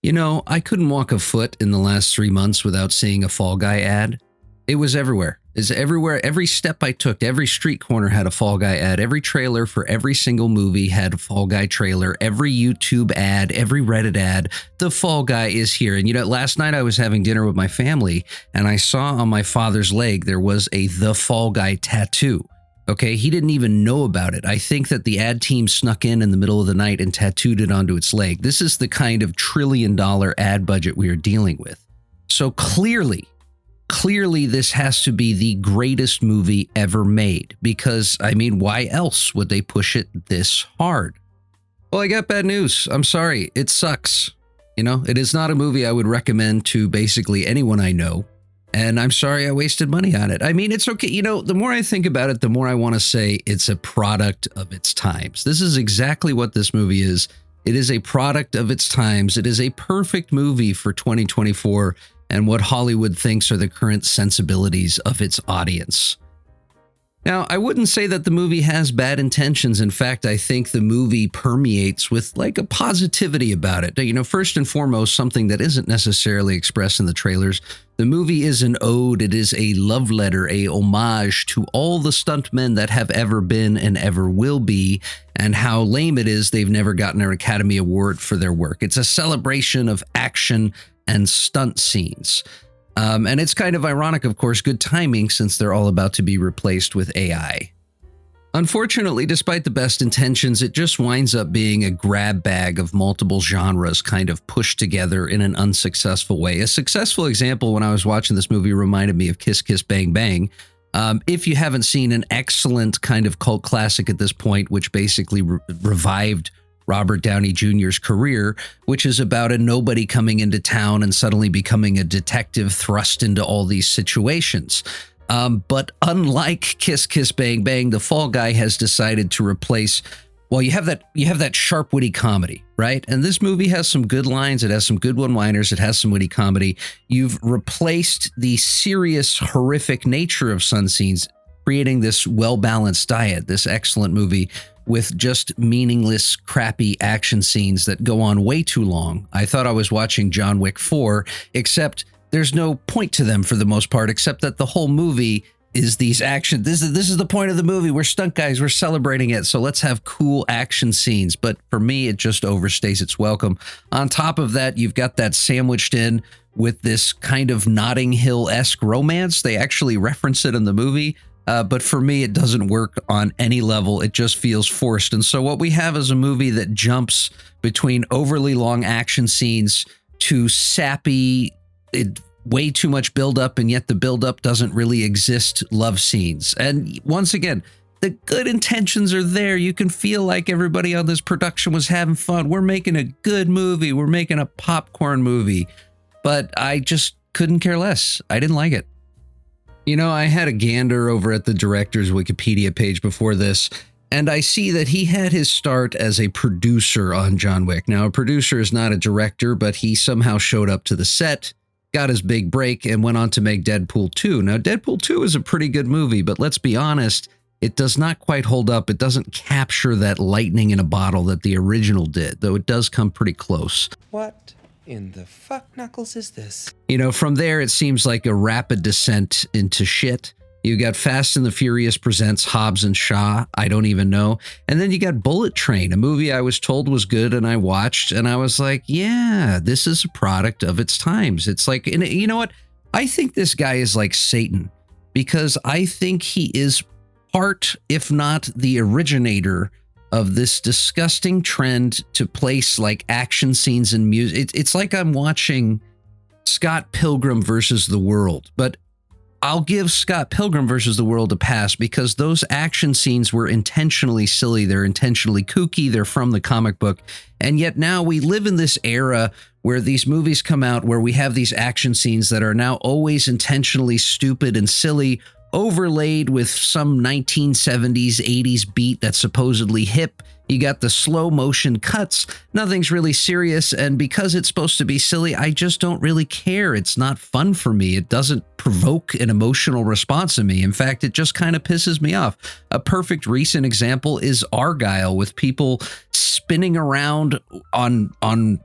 You know, I couldn't walk a foot in the last 3 months without seeing a Fall Guy ad. It was everywhere. It's everywhere. Every step I took, every street corner had a Fall Guy ad. Every trailer for every single movie had a Fall Guy trailer. Every YouTube ad, every Reddit ad, the Fall Guy is here. And you know, last night I was having dinner with my family and I saw on my father's leg there was a The Fall Guy tattoo. Okay, he didn't even know about it. I think that the ad team snuck in the middle of the night and tattooed it onto its leg. This is the kind of $1 trillion ad budget we are dealing with. So clearly this has to be the greatest movie ever made because, I mean, why else would they push it this hard? Well, I got bad news. I'm sorry. It sucks. You know, it is not a movie I would recommend to basically anyone I know. And I'm sorry I wasted money on it. I mean, it's okay. You know, the more I think about it, the more I want to say it's a product of its times. This is exactly what this movie is. It is a product of its times. It is a perfect movie for 2024 and what Hollywood thinks are the current sensibilities of its audience. Now, I wouldn't say that the movie has bad intentions. In fact, I think the movie permeates with like a positivity about it. You know, first and foremost, something that isn't necessarily expressed in the trailers. The movie is an ode. It is a love letter, a homage to all the stuntmen that have ever been and ever will be, and how lame it is they've never gotten an Academy Award for their work. It's a celebration of action and stunt scenes. And it's kind of ironic, of course, good timing since they're all about to be replaced with AI. Unfortunately, despite the best intentions, it just winds up being a grab bag of multiple genres kind of pushed together in an unsuccessful way. A successful example when I was watching this movie reminded me of Kiss Kiss Bang Bang. If you haven't seen an excellent kind of cult classic at this point, which basically revived Robert Downey Jr.'s career, which is about a nobody coming into town and suddenly becoming a detective thrust into all these situations. But unlike Kiss Kiss Bang Bang, the Fall Guy has decided to replace, well, you have that sharp, witty comedy, right? And this movie has some good lines. It has some good one-liners. It has some witty comedy. You've replaced the serious, horrific nature of sun scenes, creating this well-balanced diet, this excellent movie with just meaningless, crappy action scenes that go on way too long. I thought I was watching John Wick 4, except there's no point to them for the most part, except that the whole movie is these action. This is the point of the movie. We're stunt guys. We're celebrating it. So let's have cool action scenes. But for me, it just overstays its welcome. On top of that, you've got that sandwiched in with this kind of Notting Hill-esque romance. They actually reference it in the movie. But for me, it doesn't work on any level. It just feels forced. And so what we have is a movie that jumps between overly long action scenes to sappy, way too much buildup, and yet the buildup doesn't really exist love scenes. And once again, the good intentions are there. You can feel like everybody on this production was having fun. We're making a good movie. We're making a popcorn movie. But I just couldn't care less. I didn't like it. You know, I had a gander over at the director's Wikipedia page before this, and I see that he had his start as a producer on John Wick. Now, a producer is not a director, but he somehow showed up to the set, got his big break, and went on to make Deadpool 2. Now, Deadpool 2 is a pretty good movie, but let's be honest, it does not quite hold up. It doesn't capture that lightning in a bottle that the original did, though it does come pretty close. What in the fuck knuckles is this? You know, from there, it seems like a rapid descent into shit. You got Fast and the Furious presents Hobbs and Shaw. I don't even know. And then you got Bullet Train, a movie I was told was good and I watched and I was like, yeah, this is a product of its times. It's like, and you know what? I think this guy is like Satan because I think he is part, if not the originator of this disgusting trend to place like action scenes in music. It's like I'm watching Scott Pilgrim versus the World, but I'll give Scott Pilgrim versus the World a pass because those action scenes were intentionally silly. They're intentionally kooky. They're from the comic book. And yet now we live in this era where these movies come out where we have these action scenes that are now always intentionally stupid and silly, overlaid with some 1970s, 80s beat that's supposedly hip. You got the slow motion cuts. Nothing's really serious. And because it's supposed to be silly, I just don't really care. It's not fun for me. It doesn't provoke an emotional response in me. In fact, it just kind of pisses me off. A perfect recent example is Argyle with people spinning around on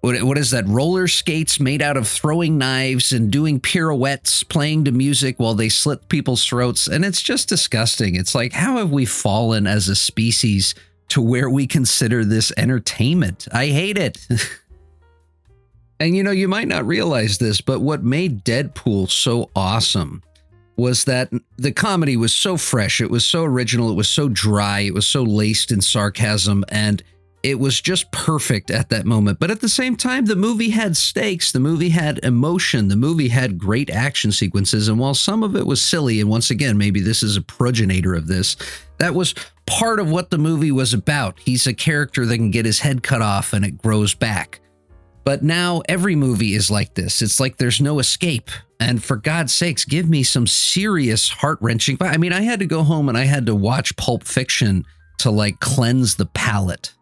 what is that? Roller skates made out of throwing knives and doing pirouettes, playing to music while they slit people's throats. And it's just disgusting. It's like, how have we fallen as a species to where we consider this entertainment? I hate it. And you might not realize this, but what made Deadpool so awesome was that the comedy was so fresh. It was so original. It was so dry. It was so laced in sarcasm. And it was just perfect at that moment. But at the same time, the movie had stakes. The movie had emotion. The movie had great action sequences. And while some of it was silly, and once again, maybe this is a progenitor of this, that was part of what the movie was about. He's a character that can get his head cut off and it grows back. But now every movie is like this. It's like there's no escape. And for God's sakes, give me some serious heart-wrenching. I mean, I had to go home and I had to watch Pulp Fiction to like cleanse the palate.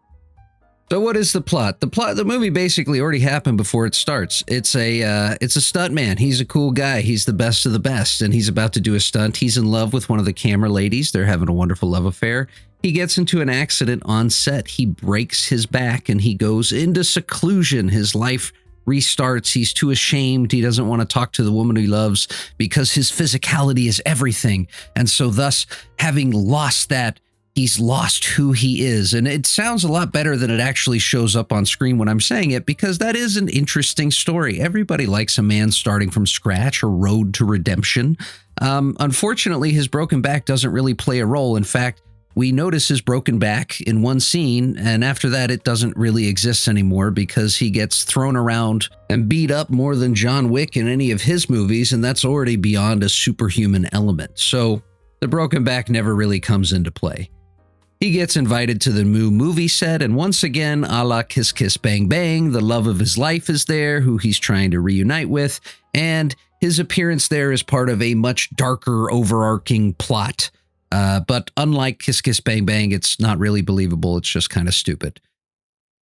So what is the plot? The movie basically already happened before it starts. It's a stuntman. He's a cool guy. He's the best of the best, and he's about to do a stunt. He's in love with one of the camera ladies. They're having a wonderful love affair. He gets into an accident on set. He breaks his back and he goes into seclusion. His life restarts. He's too ashamed. He doesn't want to talk to the woman he loves because his physicality is everything. And so thus, having lost that, he's lost who he is. And it sounds a lot better than it actually shows up on screen when I'm saying it, because that is an interesting story. Everybody likes a man starting from scratch, a road to redemption. Unfortunately, his broken back doesn't really play a role. In fact, we notice his broken back in one scene, and after that, it doesn't really exist anymore because he gets thrown around and beat up more than John Wick in any of his movies, and that's already beyond a superhuman element. So the broken back never really comes into play. He gets invited to the new movie set, and once again, a la Kiss Kiss Bang Bang, the love of his life is there, who he's trying to reunite with, and his appearance there is part of a much darker, overarching plot. But unlike Kiss Kiss Bang Bang, it's not really believable. It's just kind of stupid.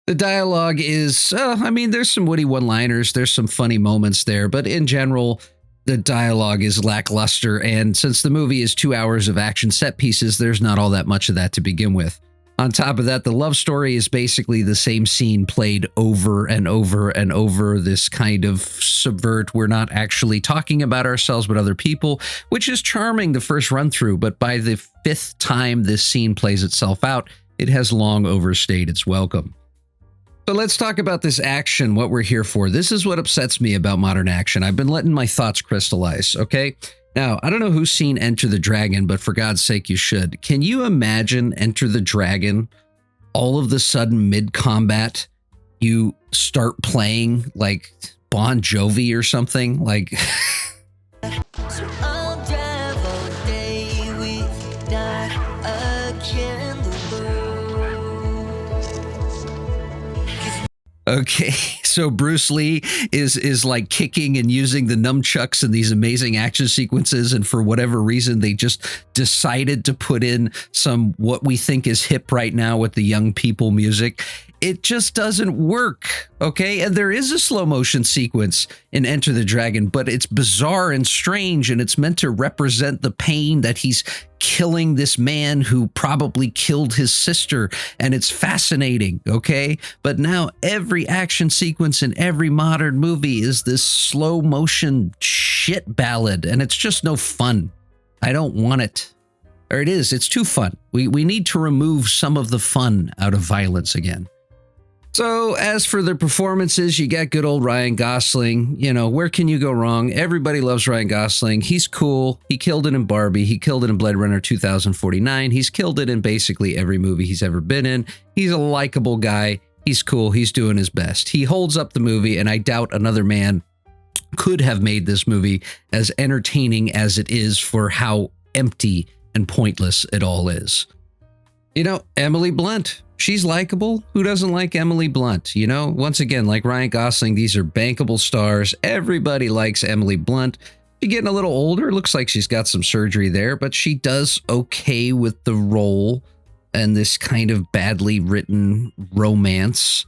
The dialogue is, there's some witty one-liners, there's some funny moments there, but in general, the dialogue is lackluster, and since the movie is 2 hours of action set pieces, there's not all that much of that to begin with. On top of that, the love story is basically the same scene played over and over and over, this kind of subvert. We're not actually talking about ourselves but other people, which is charming the first run through, but by the fifth time this scene plays itself out, it has long overstayed its welcome. So let's talk about this action, what we're here for. This is what upsets me about modern action. I've been letting my thoughts crystallize, okay? Now, I don't know who's seen Enter the Dragon, but for God's sake, you should. Can you imagine Enter the Dragon, all of the sudden mid-combat, you start playing like Bon Jovi or something? Like... So I'll drive all day without a care in the world. Okay, so Bruce Lee is like kicking and using the nunchucks in these amazing action sequences, and for whatever reason, they just decided to put in some what we think is hip right now with the young people music. It just doesn't work, okay? And there is a slow motion sequence in Enter the Dragon, but it's bizarre and strange, and it's meant to represent the pain that he's killing this man who probably killed his sister, and it's fascinating, okay? But now every action sequence in every modern movie is this slow motion shit ballad, and it's just no fun. I don't want it. Or it is, it's too fun. We need to remove some of the fun out of violence again. So as for the performances, you got good old Ryan Gosling. You know, where can you go wrong? Everybody loves Ryan Gosling. He's cool. He killed it in Barbie. He killed it in Blade Runner 2049. He's killed it in basically every movie he's ever been in. He's a likable guy. He's cool. He's doing his best. He holds up the movie, and I doubt another man could have made this movie as entertaining as it is for how empty and pointless it all is. You know, Emily Blunt. She's likable. Who doesn't like Emily Blunt? You know, once again, like Ryan Gosling, these are bankable stars. Everybody likes Emily Blunt. She's getting a little older. Looks like she's got some surgery there, but she does okay with the role and this kind of badly written romance.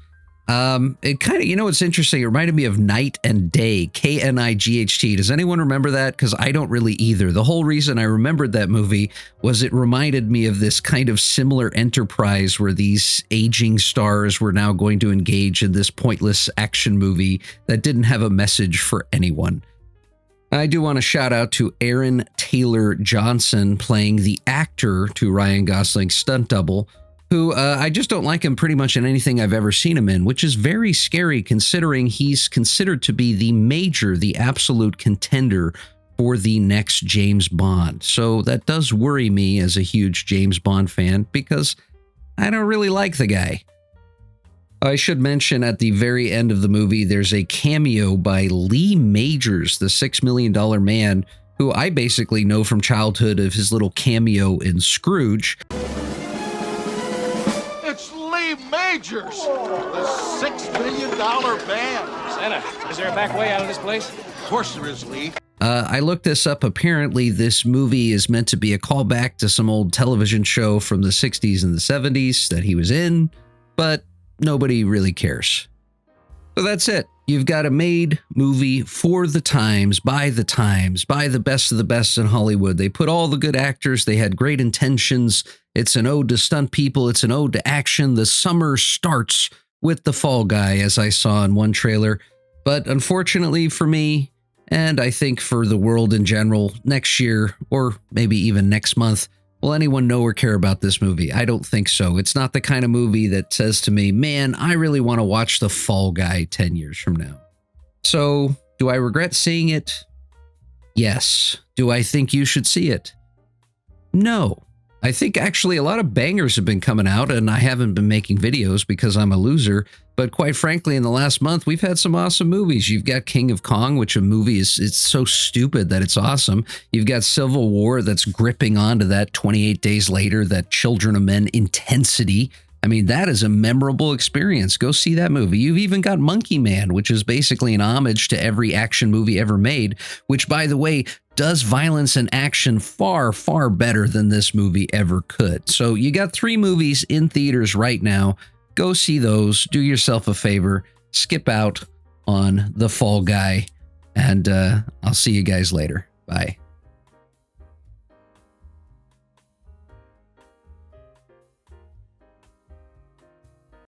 It kind of, what's interesting? It reminded me of Night and Day, Knight. Does anyone remember that? Because I don't really either. The whole reason I remembered that movie was it reminded me of this kind of similar enterprise where these aging stars were now going to engage in this pointless action movie that didn't have a message for anyone. I do want to shout out to Aaron Taylor Johnson playing the actor to Ryan Gosling's stunt double, who I just don't like him pretty much in anything I've ever seen him in, which is very scary considering he's considered to be the absolute contender for the next James Bond. So that does worry me as a huge James Bond fan because I don't really like the guy. I should mention at the very end of the movie, there's a cameo by Lee Majors, the $6 Million Man, who I basically know from childhood of his little cameo in Scrooge. It's Lee Majors, the $6 million man. Santa, is there a back way out of this place? Of course there is, Lee. I looked this up. Apparently, this movie is meant to be a callback to some old television show from the 60s and the 70s that he was in, but nobody really cares. So that's it. You've got a made movie for the times, by the best of the best in Hollywood. They put all the good actors. They had great intentions. It's an ode to stunt people. It's an ode to action. The summer starts with the Fall Guy, as I saw in one trailer. But unfortunately for me, and I think for the world in general, next year, or maybe even next month, will anyone know or care about this movie? I don't think so. It's not the kind of movie that says to me, man, I really want to watch The Fall Guy 10 years from now. So, do I regret seeing it? Yes. Do I think you should see it? No. I think actually a lot of bangers have been coming out, and I haven't been making videos because I'm a loser. But quite frankly, in the last month, we've had some awesome movies. You've got King of Kong, which a movie it's so stupid that it's awesome. You've got Civil War that's gripping onto that 28 Days Later, that Children of Men intensity. I mean, that is a memorable experience. Go see that movie. You've even got Monkey Man, which is basically an homage to every action movie ever made, which, by the way, does violence and action far, far better than this movie ever could. So you got 3 movies in theaters right now. Go see those. Do yourself a favor. Skip out on The Fall Guy. And I'll see you guys later. Bye.